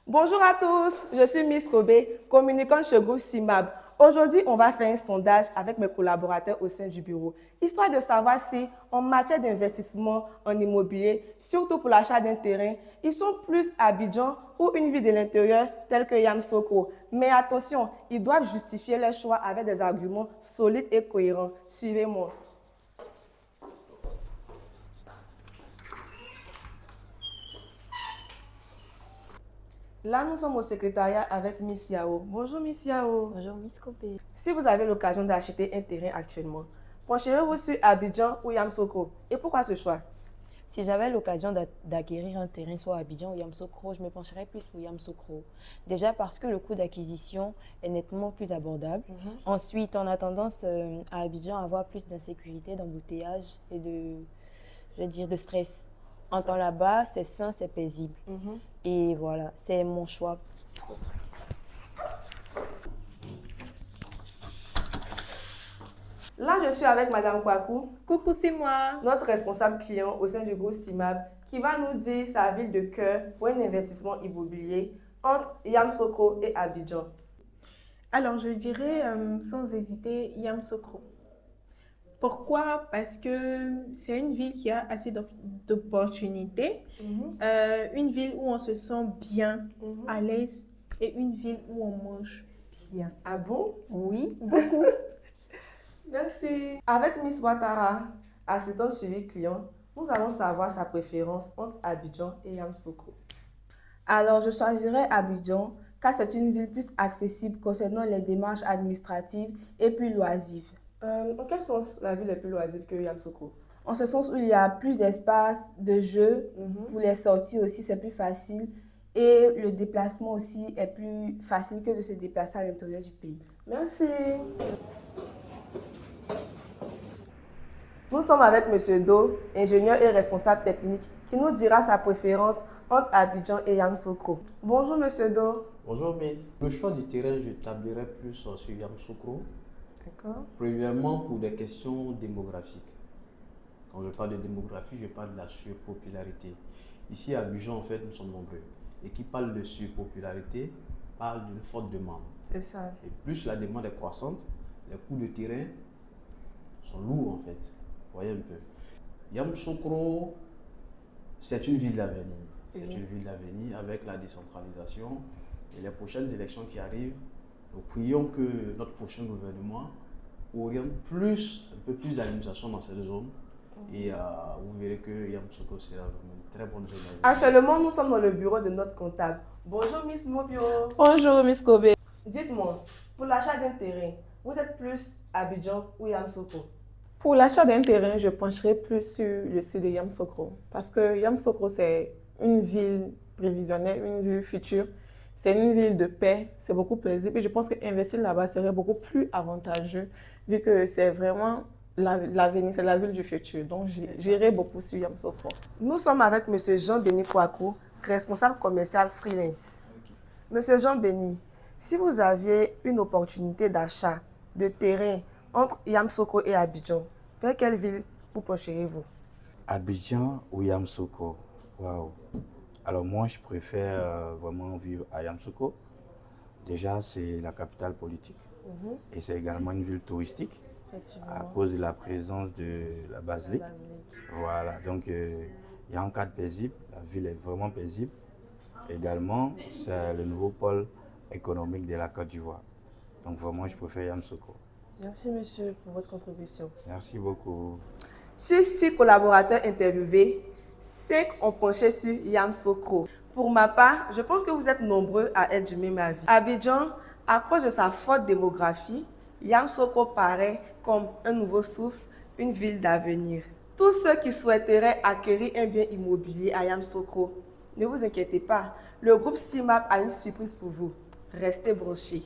Bonjour à tous, je suis Miss Kobe, communicante chez Groupe CIMAB. Aujourd'hui, on va faire un sondage avec mes collaborateurs au sein du bureau, histoire de savoir si, en matière d'investissement en immobilier, surtout pour l'achat d'un terrain, ils sont plus à Abidjan ou une ville de l'intérieur telle que Yamoussoukro. Mais attention, ils doivent justifier leur choix avec des arguments solides et cohérents. Suivez-moi. Là, nous sommes au secrétariat avec Miss Yao. Bonjour Miss Yao. Bonjour Miss Copé. Si vous avez l'occasion d'acheter un terrain actuellement, penchez-vous sur Abidjan ou Yamoussoukro? Et pourquoi ce choix? Si j'avais l'occasion d'acquérir un terrain soit à Abidjan ou Yamoussoukro, je me pencherais plus pour Yamoussoukro. Déjà parce que le coût d'acquisition est nettement plus abordable. Ensuite, on a tendance à Abidjan à avoir plus d'insécurité, d'embouteillage et de stress. En temps là-bas, c'est sain, c'est paisible. Et voilà, c'est mon choix. Là, je suis avec Madame Kwaku, Coucou, c'est moi. notre responsable client au sein du groupe CIMAB, qui va nous dire sa ville de cœur pour un investissement immobilier entre Yamoussoukro et Abidjan. Alors, je dirais sans hésiter Yamoussoukro. Pourquoi? Parce que c'est une ville qui a assez d'opportunités, une ville où on se sent bien, à l'aise, et une ville où on mange bien. Ah bon? Oui, beaucoup. Merci. Avec Miss Ouattara, assistante suivi client, nous allons savoir sa préférence entre Abidjan et Yamoussoukro. Alors, je choisirais Abidjan car c'est une ville plus accessible concernant les démarches administratives et plus loisives. En quel sens la ville est plus loisive que Yamoussoukro? En ce sens où il y a plus d'espace de jeu, pour les sorties aussi c'est plus facile et le déplacement aussi est plus facile que de se déplacer à l'intérieur du pays. Merci. Nous sommes avec Monsieur Do, ingénieur et responsable technique, qui nous dira sa préférence entre Abidjan et Yamoussoukro. Bonjour Monsieur Do. Bonjour Miss. Le choix du terrain, je tablirai plus sur Yamoussoukro. D'accord. Premièrement, pour des questions démographiques. Quand je parle de démographie, je parle de la surpopularité. Ici à Abidjan, en fait, nous sommes nombreux. Et qui parle de surpopularité parle d'une forte demande. C'est ça. Et plus la demande est croissante, les coûts de terrain sont lourds en fait. Vous voyez un peu. Yamoussoukro, c'est une ville d'avenir. C'est une ville d'avenir avec la décentralisation et les prochaines élections qui arrivent. Nous prions que notre prochain gouvernement oriente un peu plus d'administration dans cette zone. Et vous verrez que Yamoussoukro sera vraiment une très bonne zone. Actuellement, nous sommes dans le bureau de notre comptable. Bonjour Miss Mobio. Bonjour, Miss Kobe. Dites-moi, pour l'achat d'un terrain, vous êtes plus Abidjan ou Yamoussoukro? Pour l'achat d'un terrain, je pencherai plus sur le site de Yamoussoukro parce que Yamoussoukro, c'est une ville prévisionnelle, une ville future. C'est une ville de paix, c'est beaucoup paisible et je pense qu'investir là-bas serait beaucoup plus avantageux vu que c'est vraiment l'avenir, c'est la ville du futur. Donc, j'irai beaucoup sur Yamoussoukro. Nous sommes avec Monsieur Jean-Béni Kwaku, responsable commercial freelance. Monsieur Jean-Béni, si vous aviez une opportunité d'achat de terrain entre Yamoussoukro et Abidjan, vers quelle ville vous pencherez-vous? Abidjan ou Yamoussoukro? Waouh! Alors moi, je préfère vraiment vivre à Yamoussoukro. Déjà, c'est la capitale politique et c'est également une ville touristique à cause de la présence de la basilique. Voilà, donc il y a un cadre paisible, la ville est vraiment paisible. Également, c'est le nouveau pôle économique de la Côte d'Ivoire. Donc vraiment, je préfère Yamoussoukro. Merci monsieur pour votre contribution. Merci beaucoup. Sur 6 collaborateurs interviewés, 5 ont penché sur Yamoussoukro. Pour ma part, je pense que vous êtes nombreux à être du même avis. Abidjan, à cause de sa forte démographie, Yamoussoukro paraît comme un nouveau souffle, une ville d'avenir. Tous ceux qui souhaiteraient acquérir un bien immobilier à Yamoussoukro, ne vous inquiétez pas, le groupe CIMAB a une surprise pour vous. Restez branchés.